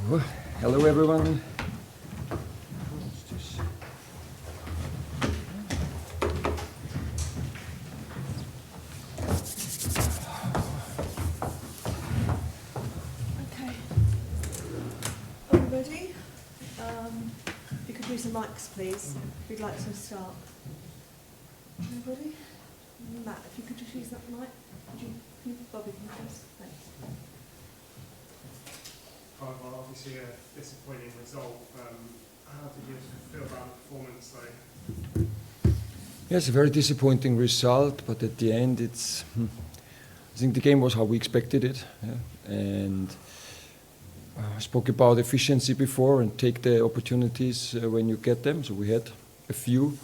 Well, hello everyone. Okay. Everybody, if you could do some mics, please. If you'd like to start. Everybody? Matt, if you could just use that mic. Bobby, can you first? Thanks. Well, obviously a disappointing result. How did you feel about the performance though? Yes, a very disappointing result, but at the end I think the game was how we expected it. Yeah? And I spoke about efficiency before and take the opportunities when you get them. So we had a few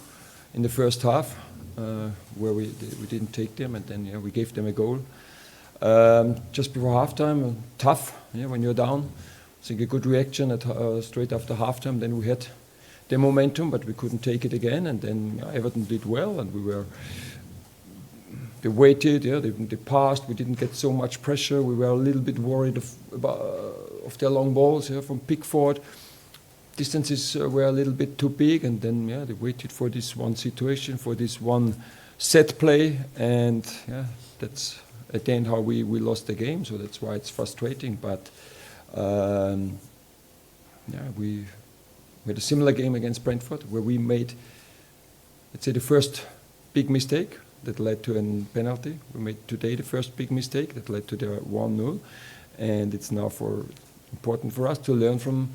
in the first half where we didn't take them, and then we gave them a goal. Just before halftime, tough when you're down. I think a good reaction straight after halftime. Then we had the momentum, but we couldn't take it again. And then Everton did well, and they waited. They passed. We didn't get so much pressure. We were a little bit worried of their long balls from Pickford. Distances were a little bit too big, and then they waited for this one situation, for this one set play, and that's at the end how we lost the game. So that's why it's frustrating. But we had a similar game against Brentford where we made, let's say, the first big mistake that led to a penalty. We made today the first big mistake that led to the 1-0, and it's now important for us to learn from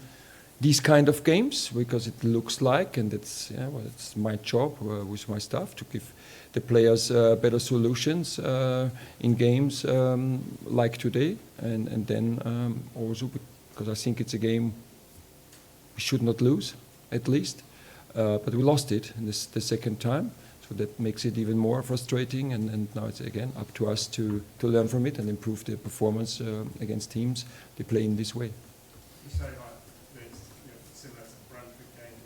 these kind of games, because it looks like, and it's my job with my staff to give the players better solutions in games like today, and then also because I think it's a game we should not lose, at least, but we lost it in the second time, so that makes it even more frustrating, and now it's again up to us to learn from it and improve the performance against teams they play in this way. You say it's similar to the Brentford game,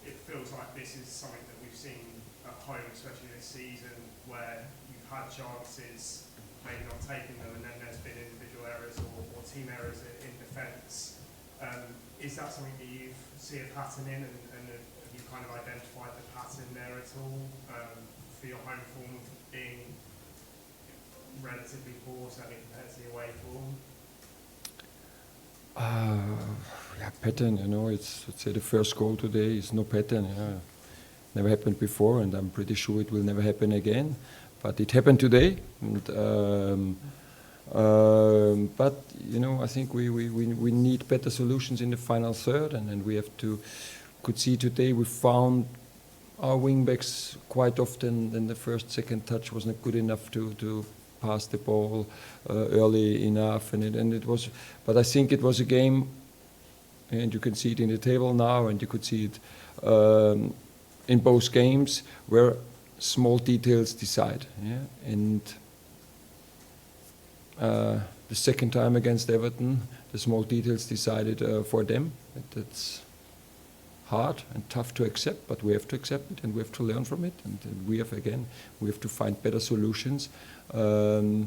it feels like this is something that we've seen at home, especially this season, where you've had chances, maybe not taken them, and then there's been individual errors or team errors in defence. Is that something that you see a pattern in, and have you kind of identified the pattern there at all for your home form being relatively poor, certainly compared to the away form? Pattern, it's, let's say the first goal today is no pattern. Never happened before, and I'm pretty sure it will never happen again. But it happened today, and but I think we need better solutions in the final third, and we have to. Could see today we found our wing backs quite often. Then the second touch was not good enough to pass the ball early enough, and it was. But I think it was a game, and you can see it in the table now, and you could see it in both games where small details decide. And the second time against Everton, the small details decided for them. That's hard and tough to accept, but we have to accept it and we have to learn from it. And we have to find better solutions to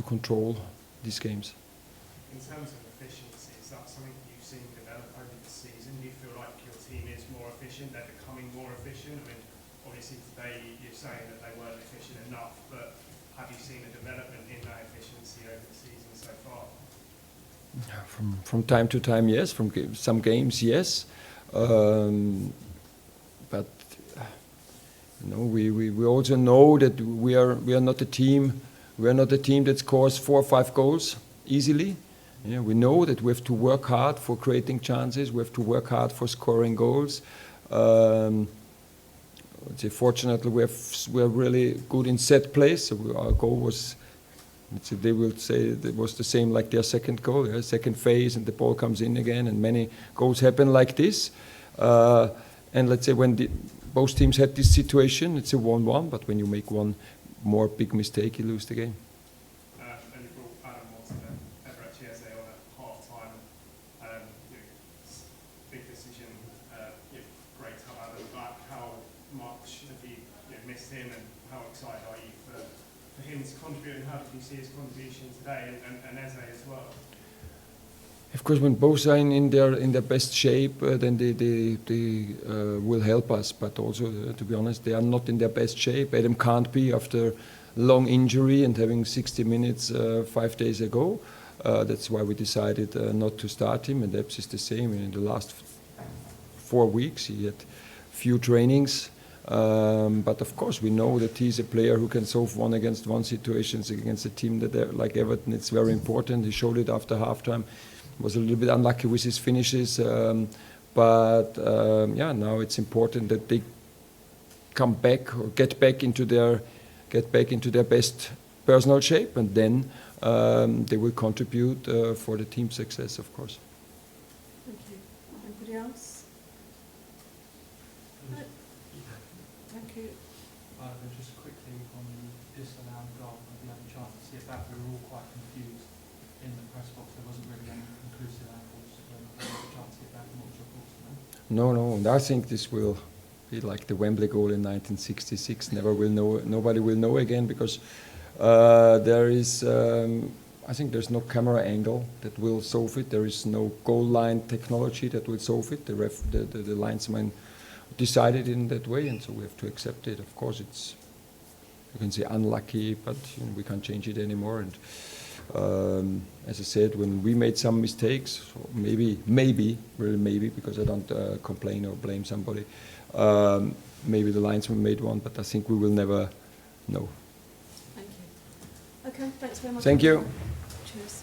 control these games. In terms of efficiency, is that something that you've seen develop over the season? Do you feel like your team is more efficient? They're becoming more efficient? I mean, obviously today you're saying that they weren't efficient enough, but have you seen a development in that efficiency over the season so far? From time to time, yes. From some games, yes. But we also know that we are not a team. We are not a team that scores 4 or 5 goals easily. We know that we have to work hard for creating chances. We have to work hard for scoring goals. Fortunately, we are really good in set plays. So our goal was. They will say it was the same like their second goal, second phase, and the ball comes in again, and many goals happen like this. And let's say when both teams had this situation, it's a 1-1, but when you make one more big mistake, you lose the game. And you brought Adam Watson and Everton yesterday on at half-time. Big decision, great to have Adam back. How much have you missed him, and how excited are you for him to contribute, and how did you see his contribution today, and Eze as well? Of course, when both are in their best shape, then they will help us. But also, to be honest, they are not in their best shape. Adam can't be after long injury and having 60 minutes 5 days ago. That's why we decided not to start him. And Ebbs is the same. In the last 4 weeks, he had few trainings. But of course, we know that he's a player who can solve one-against-one situations against a team that like Everton. It's very important. He showed it after halftime. Was a little bit unlucky with his finishes, but now it's important that they come back or get back into their best personal shape, and then they will contribute for the team's success, of course. Thank you. Anybody else? No. Thank you. Just quickly on the disallowed goal, have you had a chance to see it back? We were all quite confused in the press box. There wasn't really any conclusive angles. Have you had a chance to see it back, and what was your thoughts on that? No. And I think this will be like the Wembley goal in 1966. Nobody will know again, because there is. I think there's no camera angle that will solve it. There is no goal line technology that will solve it. The linesman decided in that way, and so we have to accept it. Of course, it's, you can say, unlucky, but we can't change it anymore. And as I said, when we made some mistakes, maybe, really maybe, because I don't complain or blame somebody, maybe the linesman made one, but I think we will never know. Thank you. Okay, thanks very much. Thank you. Cheers.